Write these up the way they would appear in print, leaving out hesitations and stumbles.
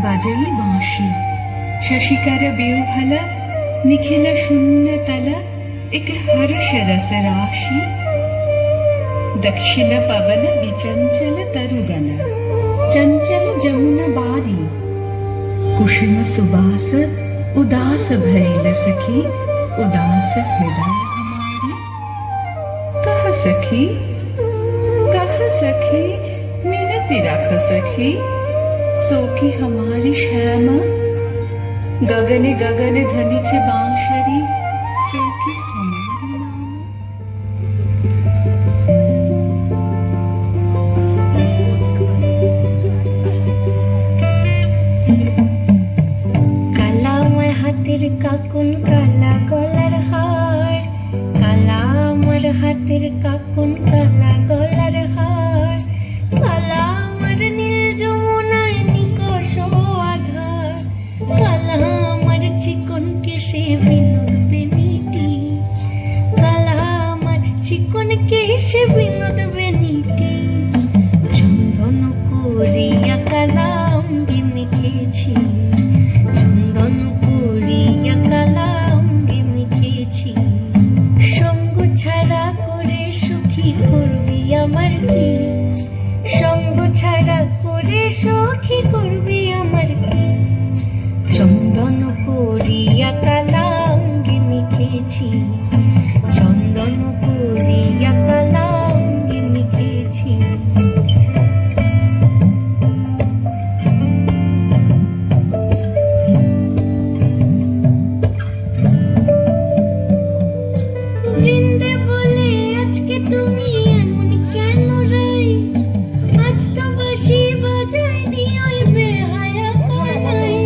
বাজাই বাঁশি शशिकर बेउफला निखिल शून्य तल एक हर्ष रस राशि दक्षिण पवन विचंचल तरुगन चंचल जमुना बारी कुसुम सुबास उदास भैल सखी उदास हृदय हमारी कह सखी मिनति रख सखी सोखी हमारी श्यामा गगने गगने धनी छे बांशरी सोखी हमारी काला আমার হাতের কাকুন কালা গলার হার কালা আমার হাতের কাকুন কালা গলার হার কালা আমার নীল যমুনায় নিকষ আধার কালা আমার চিকন কেশে বিনোদ বেনিটি কালা আমার চিকন কেশে বিনোদ বেনিটি চন্দন করিয়া কালা অঙ্গে মেখেছি চন্দন করিয়া কালা অঙ্গে মেখেছি সঙ্গ ছাড়া করে সুখী করবি আমার কি সঙ্গ ছাড়া করে সুখী করবি আমার কি চন্দন করিয়া কালা অঙ্গে মেখেছি চন্দন করিয়া কালা অঙ্গে মেখেছি বৃন্দে বলে আজকে তুমি এমন কেন রাই আজ তো বাঁশি বাজাইনি ওই বেহায়া কানাই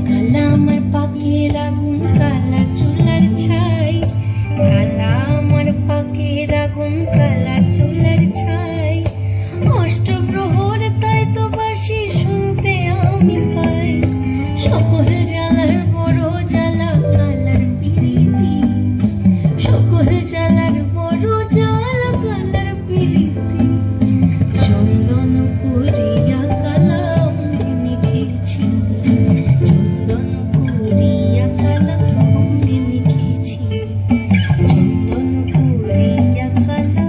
কালা আমার পাকের আগুন কালা চুলার ছাই কালা আমার পাকের আগুন কালা চুলার ছাই অষ্টপ্রহর তাই তো বাঁশি শুনতে আমি পাই সকল জ্বালার বড় জ্বালা কালার পিরিতি সকল জ্বালার বড় জ্বালা কালার পিরিতি চন্দন করিয়া কালা অঙ্গে মেখেছি চন্দন করিয়া কালা অঙ্গে মেখেছি চন্দন করিয়া কালা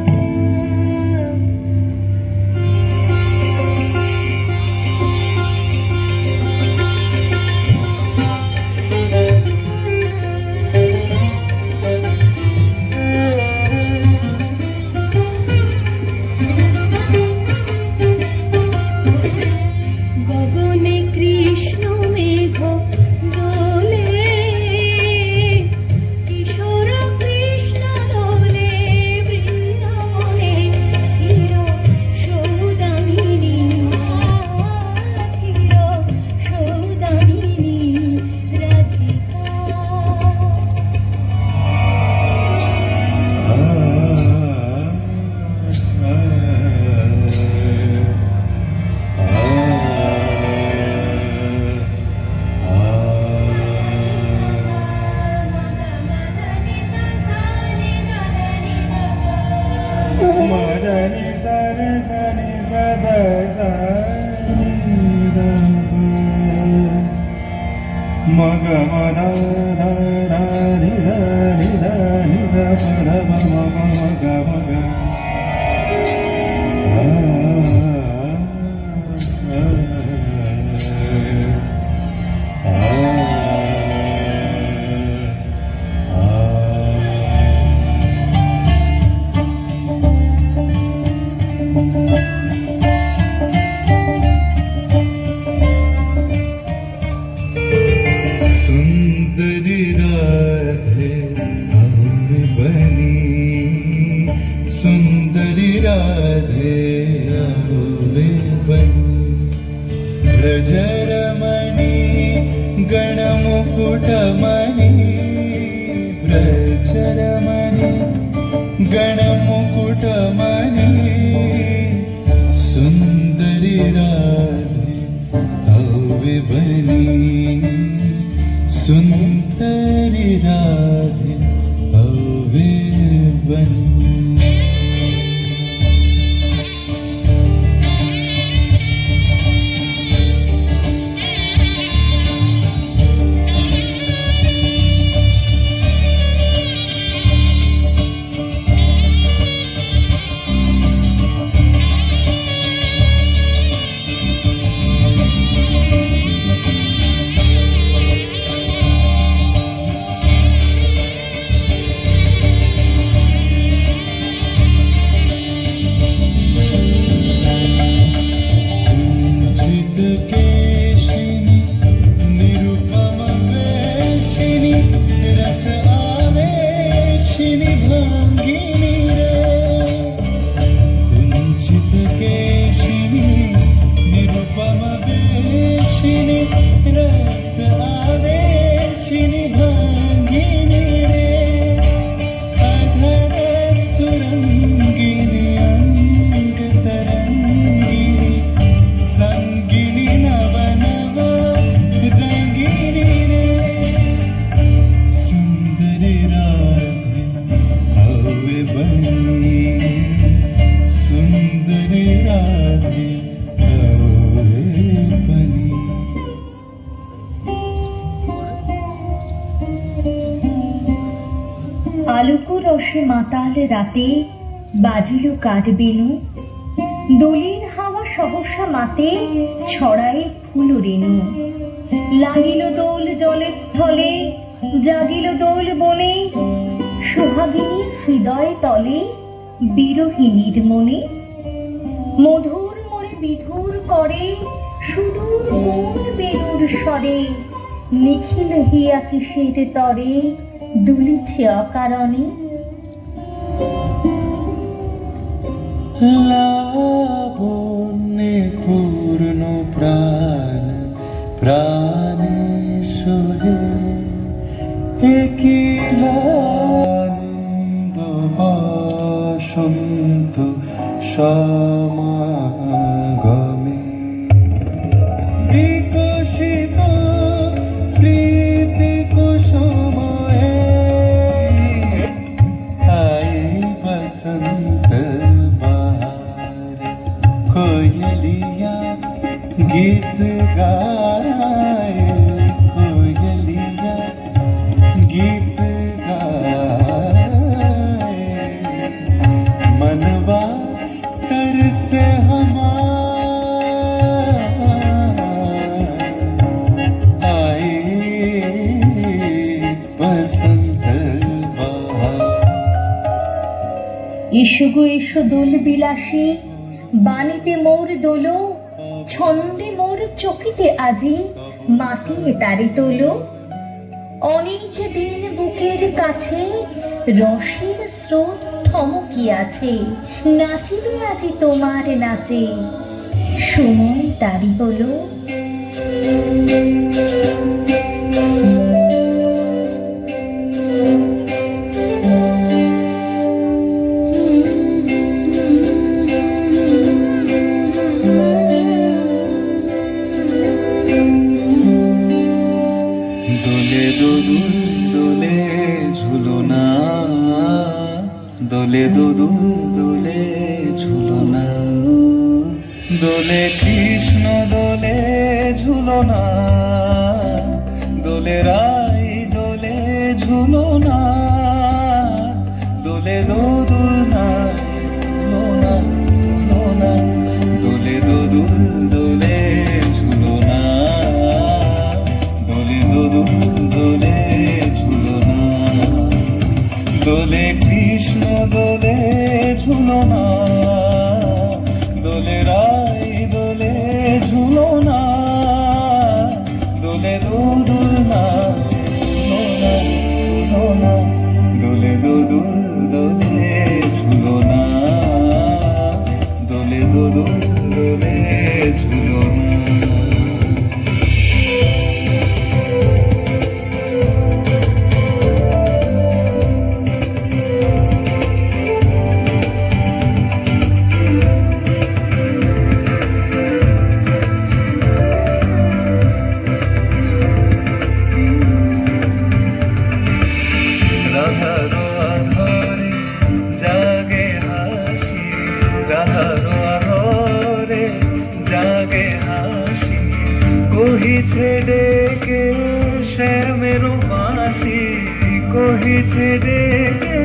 গগনে কৃষ্ণ মেঘ দোলে কিশোর কৃষ্ণ দোলে বৃন্দাবনে চির সৌদামিনী চির সৌদামিনী রাধিকা सुंदरी राधे आवे बनी सुंदरी राधे आवे बनी ब्रजरमणि गणमुकुटमणि ब्रजरमणि गणमुकुटमणि सुंदरी राधे आवे बनी सुंदरी राधे आवे बनी সে মাতাল রাতে বাজিল কার বেনু, দোলের হাওয়া সহসা মাতে ছড়ায় ফুল রেণু। লাগিল দোল জলে স্থলে, জাগিল দোল বনে, সোহাগিনীর হৃদয় তলে বিরহিণীর মনে। মধুর মনে বিধুর করে সুদূর কোন বেণুর স্বরে, নিখিল হিয়া কিসের তরে দুলিছে অকারণে। লাবণ্যে পূর্ণ প্রাণ প্রাণেশ্বরে, একই আনন্দ বসন্ত সমাগমে, বিকশিত প্রীতি কুসুমে, আয়ে বসন্ত बहार, कोयलिया गीत गाए, कोयलिया गीत गाए, मनवा तरसे हमार, आए बसंत बहार। এসো গো এসো দোল বিলাসী, বাণীতে মোর দোলো, ছন্দে মোর চকিতে আজি মাতিয়ে তারে তোলো। অনেক দিন বুকের কাছে রসের স্রোত থমকিয়াছে, নাচিবে আজি তোমার নাচে, সময় তারি হলো। দোলে দোদুল দোলে ঝুলনা, দোলে দোদুল দোলে ঝুলনা, দোলে কৃষ্ণ দোলে ঝুলনা, দোলে রাই দোলে ঝুলনা, দোলে দোদুল না ঝুলনা ঝুলনা, দোলে দোদুল দোলে ঝুলনা, দোলে দোদুল দোলে ঝুলনা, দোলে কৃষ্ণ দোলে ঝুলনা, দোলে রাই দোলে ঝুলনা, দোলে দোদুল না ঝুলনা ঝুলনা, দোলে দোদুল দোলে ঝুলনা, দোলে দোদুল দোলে ঝুলনা। রাধারো আধারে জাগে হাসি, রাধারো আধারে জাগে হাসি, কহিছে ডেকে শ্যামেরো বাঁশি, কহিছে ডেকে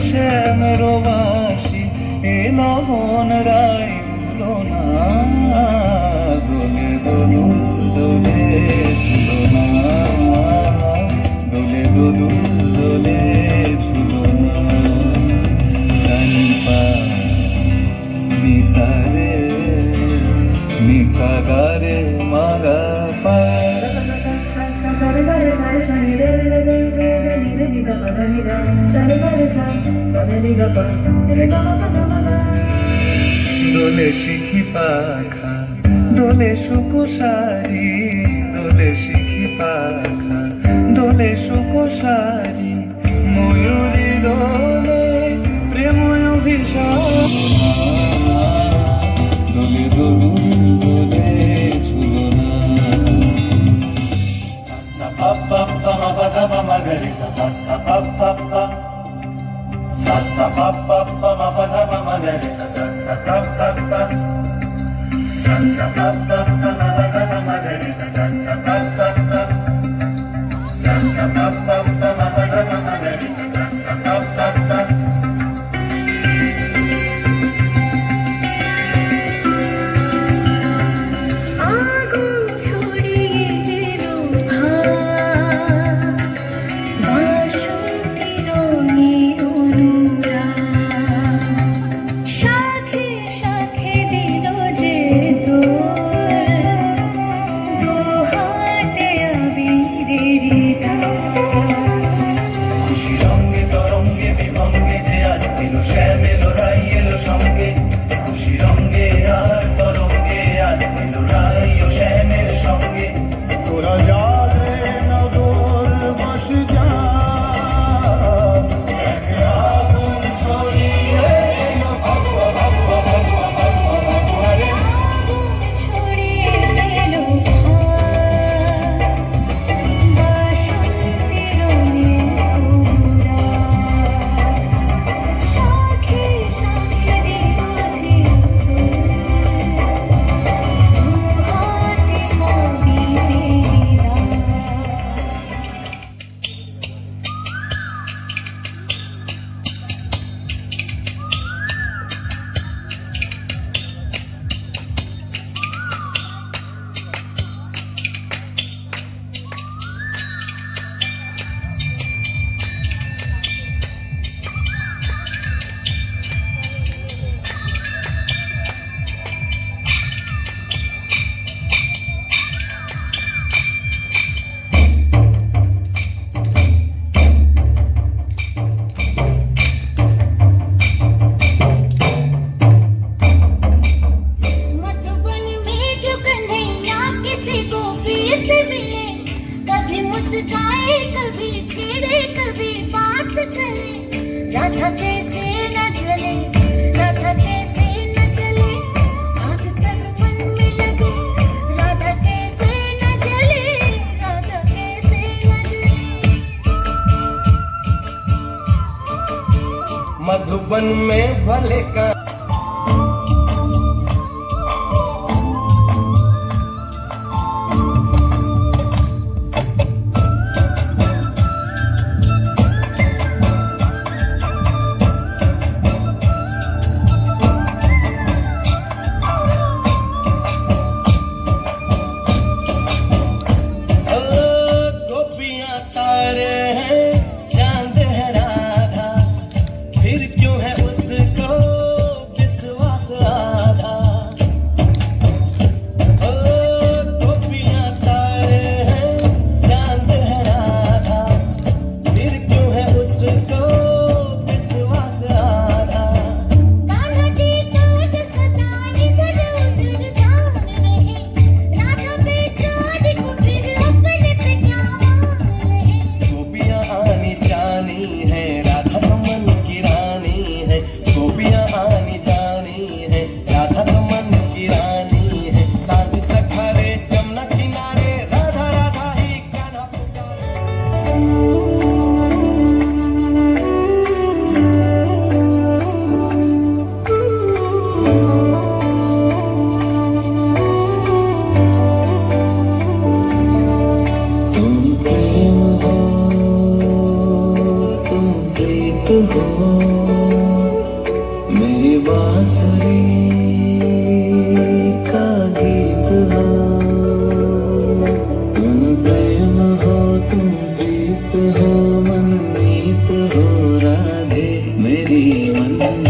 শ্যামেরো বাঁশি, এ লবণ রায় ভুলো না, দোলে দোদুল দোলে ঝুলনা, দোলে দোদুল দোলে ঝুলনা, সনপা নিসারে নিসাগারে মাগা পা, সারে গারে সারে সানি রে রে রে রে রে নি রে নি গা পা নি রে, সারে গারে সা পা নি গা পা রে গা মা পা মা গা। দোলে শিখি পাখা দোলে সুকোসারি, দোলে শিখি পাখা দোলে সুকোসারি, ময়ূরী দোলে প্রেম অভিশাপ, দোলে দোদুল দোলে ঝুলনা, সা পা পা পা মা পা ধা পা মা গা রে সা সা সা পা পা পা, সা সা পা পা পা মা পা ধা পা মা গা রে সা সা সা পা পা পা, সা সা পা পা পা মা পা ধা পা মা গা রে সা সা সা পা পা পা, sa sa pa pa pa ma pa da ma ga ri sa sa sa pa pa pa. Madhuban में भले का मेरी बांसुरी का गीत हो, तुम प्रेम हो, तुम प्रीत हो, मनमीत हो राधे मेरी मन